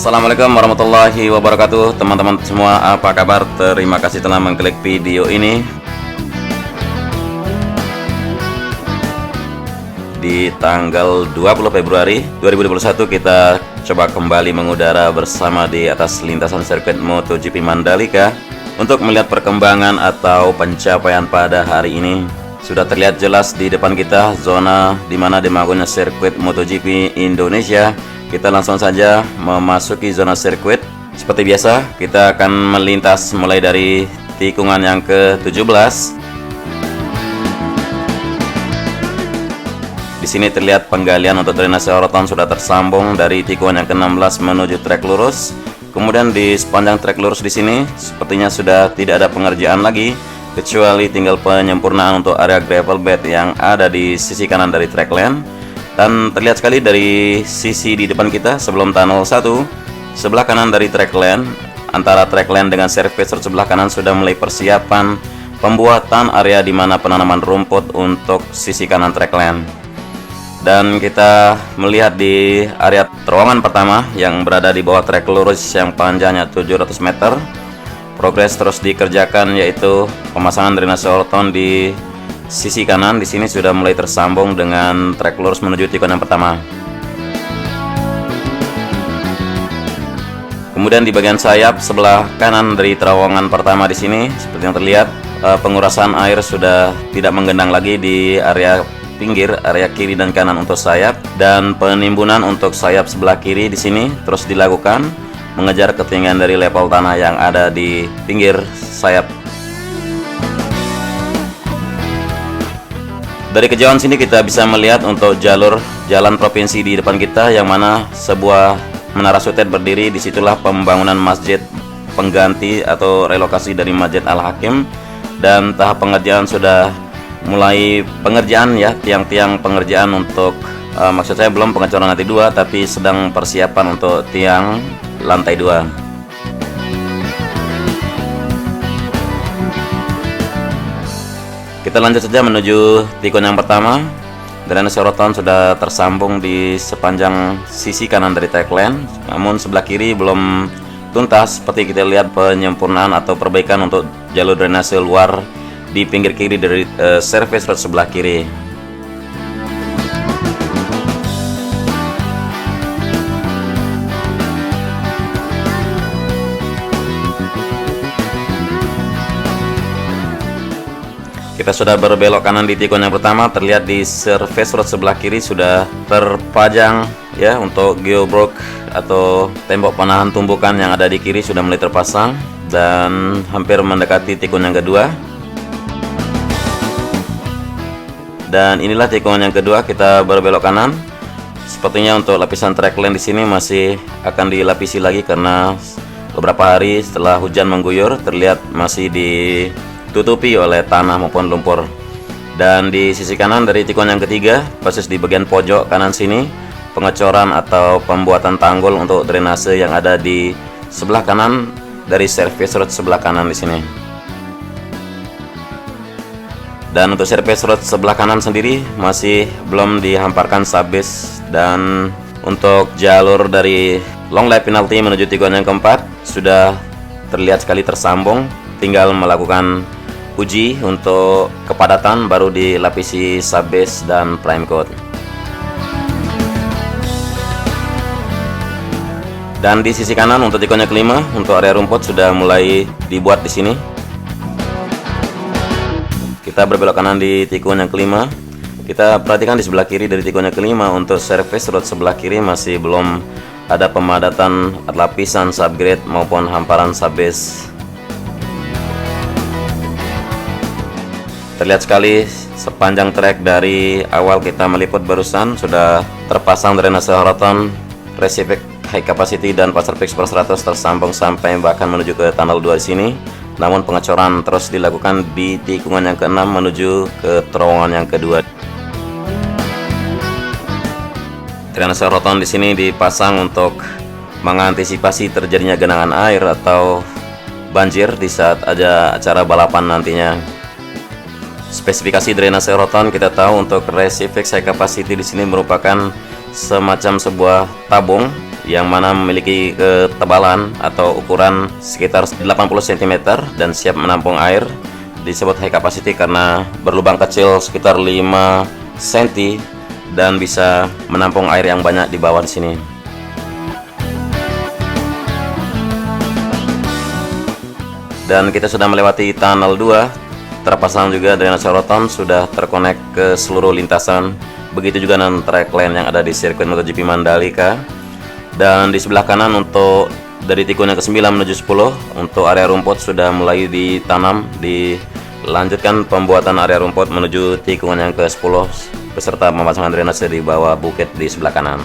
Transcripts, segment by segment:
Assalamualaikum warahmatullahi wabarakatuh. Teman-teman semua, apa kabar? Terima kasih telah mengklik video ini. Di tanggal 20 Februari 2021 kita coba kembali mengudara bersama di atas lintasan sirkuit MotoGP Mandalika untuk melihat perkembangan atau pencapaian pada hari ini. Sudah terlihat jelas di depan kita zona di mana dibangunnya sirkuit MotoGP Indonesia. Kita langsung saja memasuki zona sirkuit. Seperti biasa, kita akan melintas mulai dari tikungan yang ke-17. Di sini terlihat penggalian untuk drainase oroton sudah tersambung dari tikungan yang ke-16 menuju trek lurus. Kemudian di sepanjang trek lurus di sini sepertinya sudah tidak ada pengerjaan lagi, kecuali tinggal penyempurnaan untuk area gravel bed yang ada di sisi kanan dari track lane. Dan terlihat sekali dari sisi di depan kita sebelum tunnel 1, sebelah kanan dari track lane, antara track lane dengan service road sebelah kanan sudah mulai persiapan pembuatan area di mana penanaman rumput untuk sisi kanan track lane. Dan kita melihat di area terowongan pertama yang berada di bawah trek lurus yang panjangnya 700 meter. Progres terus dikerjakan, yaitu pemasangan drainase oroton di sisi kanan. Di sini sudah mulai tersambung dengan trek lurus menuju tikungan yang pertama. Kemudian di bagian sayap sebelah kanan dari terowongan pertama di sini seperti yang terlihat, pengurasan air sudah tidak menggenang lagi di area pinggir, area kiri dan kanan untuk sayap, dan penimbunan untuk sayap sebelah kiri di sini terus dilakukan mengejar ketinggian dari level tanah yang ada di pinggir sayap. Dari kejauhan sini kita bisa melihat untuk jalur jalan provinsi di depan kita, yang mana sebuah menara sutet berdiri. Disitulah pembangunan masjid pengganti atau relokasi dari Masjid Al-Hakim, dan tahap pengerjaan sudah mulai pengerjaan ya, tiang-tiang pengerjaan untuk maksud saya belum pengecoran lantai 2, tapi sedang persiapan untuk tiang lantai 2. Kita lanjut saja menuju tikungan yang pertama. Drainase oroton sudah tersambung di sepanjang sisi kanan dari track lane, namun sebelah kiri belum tuntas. Seperti kita lihat penyempurnaan atau perbaikan untuk jalur drainase luar di pinggir kiri dari service road sebelah kiri. Kita sudah berbelok kanan di tikungan yang pertama. Terlihat di service road sebelah kiri sudah terpajang ya untuk geobrok atau tembok penahan tumbukan yang ada di kiri sudah mulai terpasang, dan hampir mendekati tikungan yang kedua. Dan inilah tikungan yang kedua, kita berbelok kanan. Sepertinya untuk lapisan track lane di sini masih akan dilapisi lagi karena beberapa hari setelah hujan mengguyur terlihat masih ditutupi oleh tanah maupun lumpur. Dan di sisi kanan dari tikungan yang ketiga, persis di bagian pojok kanan sini, pengecoran atau pembuatan tanggul untuk drainase yang ada di sebelah kanan dari service road sebelah kanan di sini. Dan untuk service road sebelah kanan sendiri masih belum dihamparkan subbase, dan untuk jalur dari long lap penalty menuju tikungan yang keempat sudah terlihat sekali tersambung, tinggal melakukan uji untuk kepadatan baru dilapisi subbase dan prime coat. Dan di sisi kanan untuk tikungan kelima, untuk area rumput sudah mulai dibuat di sini. Kita berbelok kanan di tikungan yang kelima. Kita perhatikan di sebelah kiri dari tikungan yang kelima, untuk service road sebelah kiri masih belum ada pemadatan lapisan subgrade maupun hamparan subbase. Terlihat sekali sepanjang trek dari awal kita meliput barusan sudah terpasang drainase oroton, reciproc high capacity dan pasar fix per 100 tersambung sampai bahkan menuju ke tunnel 2 di sini. Namun pengecoran terus dilakukan di tikungan yang ke-6 menuju ke terowongan yang kedua. Drainase oroton di sini dipasang untuk mengantisipasi terjadinya genangan air atau banjir di saat ada acara balapan nantinya. Spesifikasi drainase oroton kita tahu untuk reciproc high capacity di sini merupakan semacam sebuah tabung yang mana memiliki ketebalan atau ukuran sekitar 80 cm dan siap menampung air. Disebut high capacity karena berlubang kecil sekitar 5 cm dan bisa menampung air yang banyak di bawah di sini. Dan kita sudah melewati tunnel 2, terpasang juga drainase sorotan, sudah terkonek ke seluruh lintasan. Begitu juga dengan track line yang ada di sirkuit MotoGP Mandalika. Dan di sebelah kanan untuk dari tikungan yang ke-9 menuju 10 untuk area rumput sudah mulai ditanam, dilanjutkan pembuatan area rumput menuju tikungan yang ke-10 beserta pemasangan drainase di bawah bukit di sebelah kanan.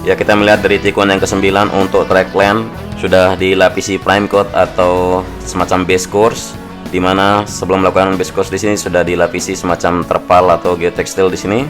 Ya, kita melihat dari tikungan yang ke-9 untuk track line sudah dilapisi prime coat atau semacam base course, di mana sebelum melakukan base course di sini sudah dilapisi semacam terpal atau geotekstil di sini.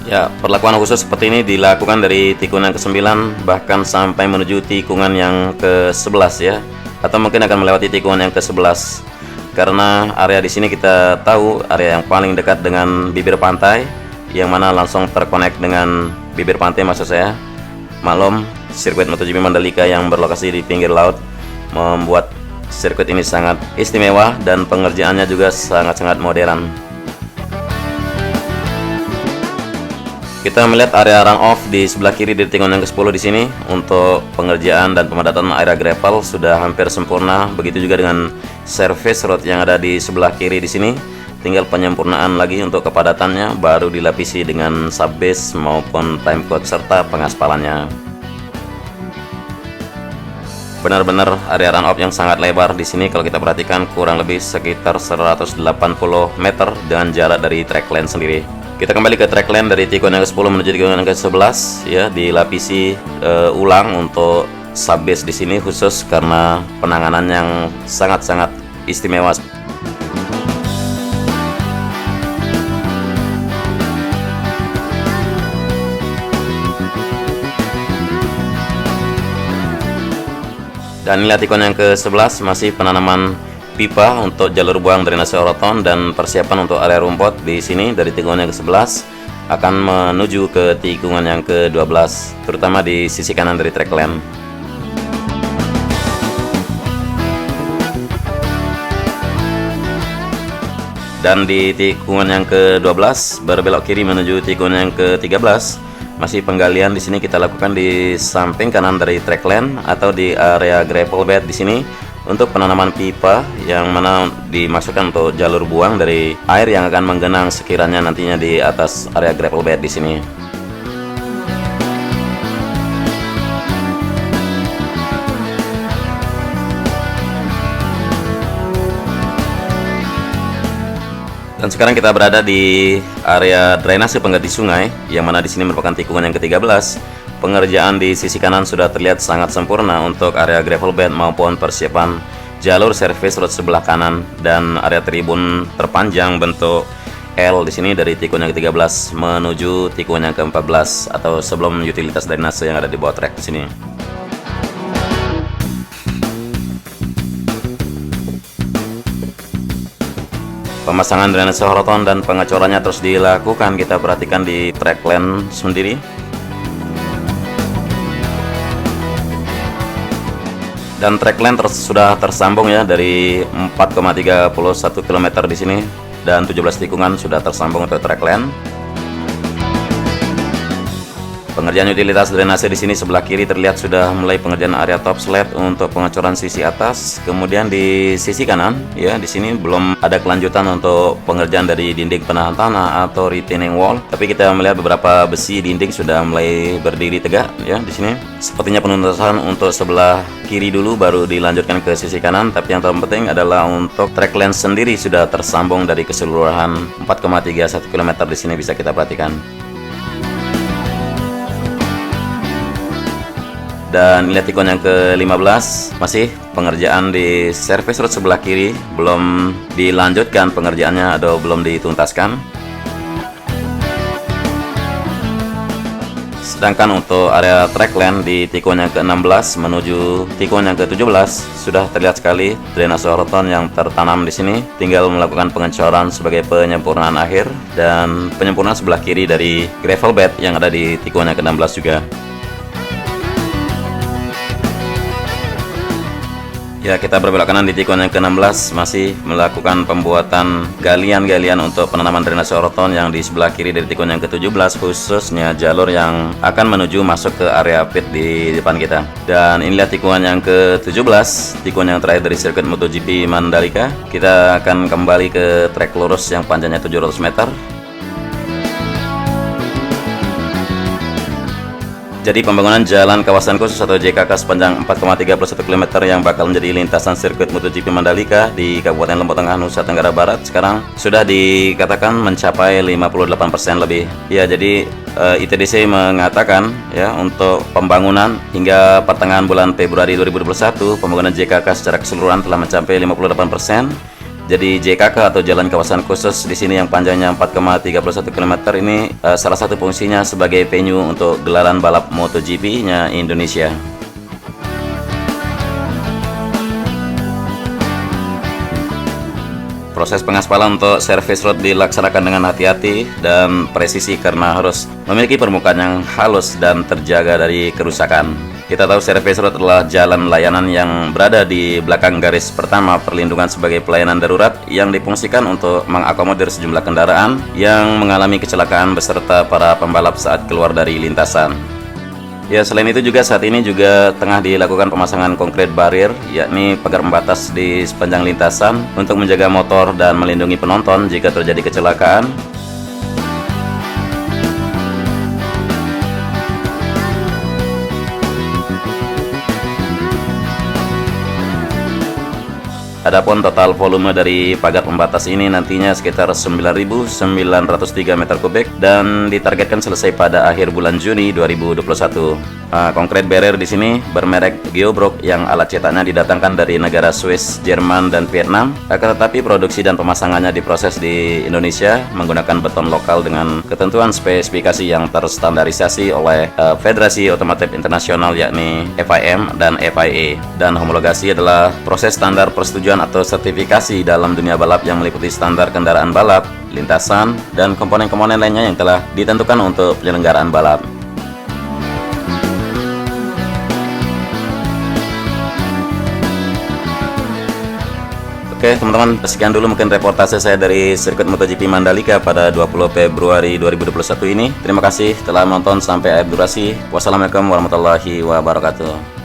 Ya, perlakuan khusus seperti ini dilakukan dari tikungan yang ke-9 bahkan sampai menuju tikungan yang ke-11 ya, atau mungkin akan melewati tikungan yang ke-11. Karena area di sini kita tahu area yang paling dekat dengan bibir pantai, yang mana langsung terkonek dengan bibir pantai maksud saya. Maklum, sirkuit MotoGP Mandalika yang berlokasi di pinggir laut membuat sirkuit ini sangat istimewa dan pengerjaannya juga sangat-sangat modern. Kita melihat area run off di sebelah kiri dari tikungan yang ke-10 di sini. Untuk pengerjaan dan pemadatan area gravel sudah hampir sempurna. Begitu juga dengan service road yang ada di sebelah kiri di sini. Tinggal penyempurnaan lagi untuk kepadatannya, baru dilapisi dengan subbase maupun prime coat serta pengaspalannya. Benar-benar area run off yang sangat lebar di sini kalau kita perhatikan, kurang lebih sekitar 180 meter dengan jarak dari track line sendiri. Kita kembali ke track line dari tikungan yang ke-10 menuju tikungan yang ke-11 ya, dilapisi ulang untuk subbase di sini khusus karena penanganan yang sangat-sangat istimewa. Dan lihat tikungan yang ke-11 masih penanaman pipa untuk jalur buang drainase sorotan dan persiapan untuk area rumput di sini. Dari tikungan yang ke-11 akan menuju ke tikungan yang ke-12, terutama di sisi kanan dari track line. Dan di tikungan yang ke-12 berbelok kiri menuju tikungan yang ke-13. Masih penggalian di sini kita lakukan di samping kanan dari track line atau di area gravel bed di sini untuk penanaman pipa yang mana dimaksudkan untuk jalur buang dari air yang akan menggenang sekiranya nantinya di atas area gravel bed di sini. Dan sekarang kita berada di area drainase pengganti sungai, yang mana di sini merupakan tikungan yang ke-13. Pengerjaan di sisi kanan sudah terlihat sangat sempurna untuk area gravel bed maupun persiapan jalur service road sebelah kanan dan area tribun terpanjang bentuk L di sini dari tikungan yang ke-13 menuju tikungan yang ke-14 atau sebelum utilitas drainase yang ada di bawah trek di sini. Pemasangan drainase sorotan dan pengecorannya terus dilakukan. Kita perhatikan di track line sendiri. Dan track line sudah tersambung ya dari 4,31 km di sini dan 17 tikungan sudah tersambung untuk track line. Pengerjaan utilitas drainase di sini sebelah kiri terlihat sudah mulai pengerjaan area top slab untuk pengecoran sisi atas. Kemudian di sisi kanan ya, di sini belum ada kelanjutan untuk pengerjaan dari dinding penahan tanah atau retaining wall. Tapi kita melihat beberapa besi dinding sudah mulai berdiri tegak ya di sini. Sepertinya penuntasan untuk sebelah kiri dulu baru dilanjutkan ke sisi kanan. Tapi yang terpenting adalah untuk track line sendiri sudah tersambung dari keseluruhan 4,31 km di sini bisa kita perhatikan. Dan lihat tikungan yang ke-15 masih pengerjaan di service road sebelah kiri, belum dilanjutkan pengerjaannya atau belum dituntaskan. Sedangkan untuk area trackland di tikungan yang ke-16 menuju tikungan yang ke-17 sudah terlihat sekali drainase oroton yang tertanam di sini. Tinggal melakukan pengecoran sebagai penyempurnaan akhir dan penyempurnaan sebelah kiri dari gravel bed yang ada di tikungan yang ke-16 juga. Ya, kita berbelok kanan di tikungan yang ke-16 masih melakukan pembuatan galian-galian untuk penanaman drainase oroton yang di sebelah kiri dari tikungan yang ke-17, khususnya jalur yang akan menuju masuk ke area pit di depan kita. Dan inilah tikungan yang ke-17, tikungan yang terakhir dari sirkuit MotoGP Mandalika. Kita akan kembali ke trek lurus yang panjangnya 700 meter. Jadi pembangunan jalan kawasan khusus atau JKK sepanjang 4,31 km yang bakal menjadi lintasan sirkuit MotoGP Mandalika di Kabupaten Lombok Tengah, Nusa Tenggara Barat sekarang sudah dikatakan mencapai 58% lebih. Ya, jadi ITDC mengatakan ya untuk pembangunan hingga pertengahan bulan Februari 2021 pembangunan JKK secara keseluruhan telah mencapai 58%. Jadi JKK atau Jalan Kawasan Khusus di sini yang panjangnya 4,31 km ini salah satu fungsinya sebagai venue untuk gelaran balap MotoGP-nya Indonesia. Proses pengaspalan untuk service road dilaksanakan dengan hati-hati dan presisi karena harus memiliki permukaan yang halus dan terjaga dari kerusakan. Kita tahu service road adalah jalan layanan yang berada di belakang garis pertama perlindungan sebagai pelayanan darurat yang difungsikan untuk mengakomodir sejumlah kendaraan yang mengalami kecelakaan beserta para pembalap saat keluar dari lintasan. Ya, selain itu juga saat ini juga tengah dilakukan pemasangan konkret barrier, yakni pagar pembatas di sepanjang lintasan untuk menjaga motor dan melindungi penonton jika terjadi kecelakaan. Adapun total volume dari pagar pembatas ini nantinya sekitar 9.903 meter kubik dan ditargetkan selesai pada akhir bulan Juni 2021. Konkret barrier di sini bermerek Geobrock yang alat cetaknya didatangkan dari negara Swiss, Jerman, dan Vietnam. Akan tetapi produksi dan pemasangannya diproses di Indonesia menggunakan beton lokal dengan ketentuan spesifikasi yang terstandarisasi oleh Federasi Otomotif Internasional yakni FIM dan FIA. Dan homologasi adalah proses standar persetujuan atau sertifikasi dalam dunia balap yang meliputi standar kendaraan balap, lintasan, dan komponen-komponen lainnya yang telah ditentukan untuk penyelenggaraan balap. Oke teman-teman, sekian dulu mungkin reportase saya dari sirkuit MotoGP Mandalika pada 20 Februari 2021 ini. Terima kasih telah menonton sampai akhir durasi. Wassalamualaikum warahmatullahi wabarakatuh.